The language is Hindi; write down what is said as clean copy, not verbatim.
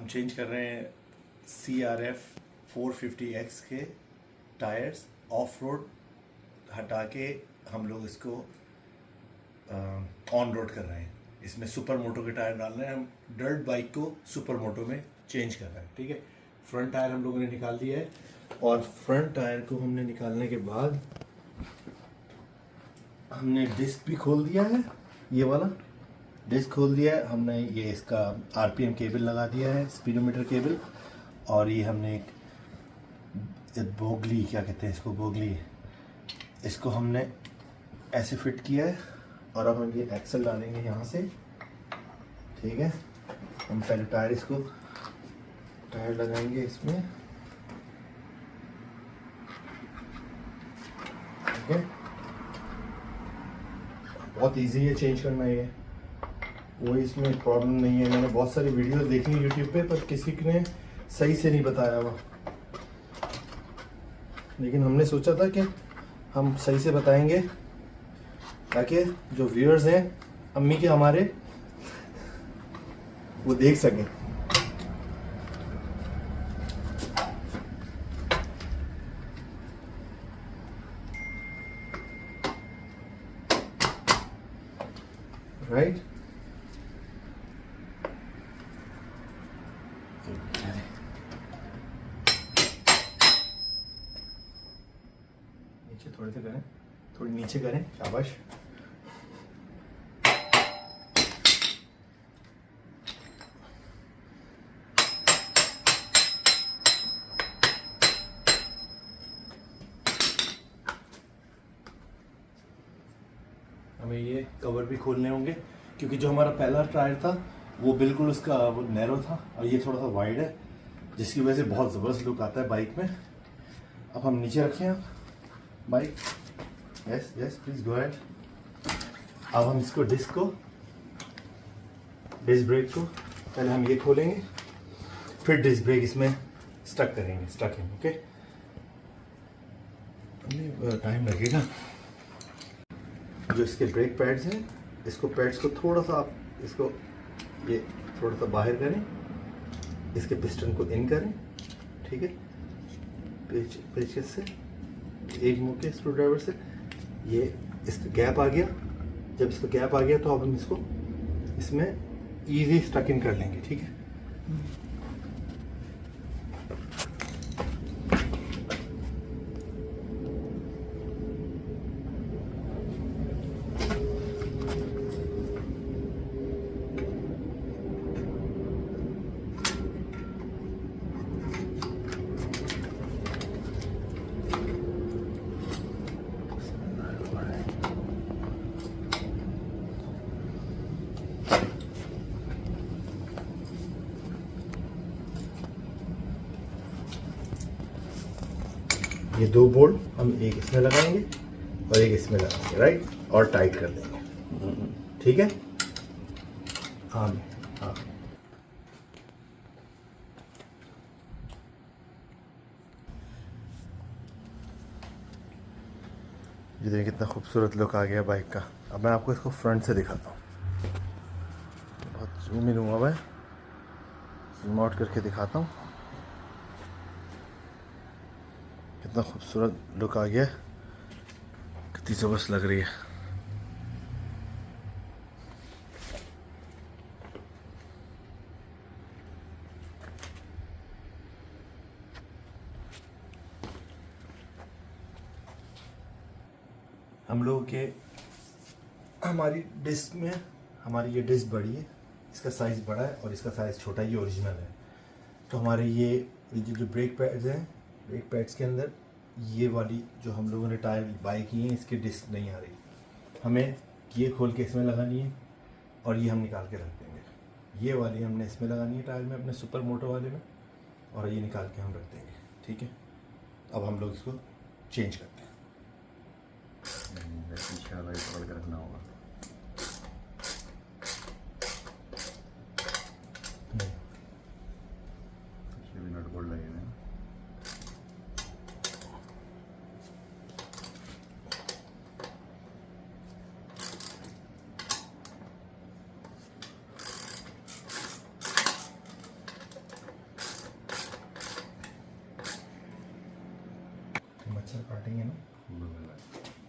हम चेंज कर रहे हैं CRF 450X के टायर्स। ऑफ रोड हटा के हम लोग इसको ऑन रोड कर रहे हैं। इसमें सुपर मोटो के टायर डाल रहे हैं। हम डर्ट बाइक को सुपर मोटो में चेंज कर रहे हैं। ठीक है, फ्रंट टायर हम लोगों ने निकाल दिया है और फ्रंट टायर को हमने निकालने के बाद हमने डिस्क भी खोल दिया है। ये वाला डिस्क खोल दिया है हमने। ये इसका RPM केबल लगा दिया है, स्पीडोमीटर केबल। और ये हमने एक बोगली, क्या कहते हैं इसको, बोगली, इसको हमने ऐसे फिट किया है। और अब हम ये एक्सल डालेंगे यहाँ से। ठीक है, हम पहले टायर लगाएंगे इसमें। ठीक है, बहुत इजी है चेंज करना। ये कोई इसमें प्रॉब्लम नहीं है। मैंने बहुत सारी वीडियोस देखी हैं यूट्यूब पे, पर किसी ने सही से नहीं बताया हुआ। लेकिन हमने सोचा था कि हम सही से बताएंगे ताकि जो व्यूअर्स हैं अम्मी के हमारे, वो देख सकें। राइट, नीचे थोड़े से करें, थोड़ी नीचे करें, शाबाश। हमें ये कवर भी खोलने होंगे क्योंकि जो हमारा पहला टायर था वो बिल्कुल उसका वो नैरो था और ये थोड़ा सा वाइड है, जिसकी वजह से बहुत ज़बरदस्त लुक आता है बाइक में। अब हम नीचे रखें आप bike. Yes yes, please go ahead. अब हम इसको डिस्क ब्रेक को पहले हम ये खोलेंगे, फिर डिस्क ब्रेक इसमें स्टक करेंगे, स्टकिंग। ओके, टाइम लगेगा। जो इसके ब्रेक पैड्स हैं, इसको पैड्स को थोड़ा सा आप इसको ये थोड़ा सा बाहर करें, इसके पिस्टन को इन करें। ठीक है, पेचकस से एक मुंह के स्क्रू ड्राइवर से ये इसका गैप आ गया। जब इसका गैप आ गया तो अब हम इसको इसमें इजी स्टक इन कर लेंगे। ठीक है, ये दो बोल्ट हम एक इसमें लगाएंगे और एक इसमें लगाएंगे, राइट, और टाइट कर देंगे। ठीक है, हाँ हाँ। ये देखिए कितना खूबसूरत लुक आ गया बाइक का। अब मैं आपको इसको फ्रंट से दिखाता हूँ। बहुत जूम इन हुआ, मैं जूम आउट करके दिखाता हूँ। कितना खूबसूरत लुक आ गया, कितनी ज़बरदस्त लग रही है। हम लोगों के हमारी डिस्क में, हमारी ये डिस्क बड़ी है, इसका साइज़ बड़ा है और इसका साइज़ छोटा, ये ओरिजिनल है। तो हमारे ये जो ब्रेक पैड्स हैं, ब्रेक पैड्स के अंदर ये वाली जो हम लोगों ने टायर बाई किए हैं, इसकी डिस्क नहीं आ रही। हमें ये खोल के इसमें लगानी है और ये हम निकाल के रख देंगे। ये वाली हमने इसमें लगानी है टायर में, अपने सुपर मोटो वाले में, और ये निकाल के हम रख देंगे। ठीक है, अब हम लोग इसको चेंज करते हैं। इंशाल्लाह ये पकड़ के रखना होगा। ये भी नट बोल्ट लगेगा ना। मच्छर काटेंगे ना। खूब मिल रहा है।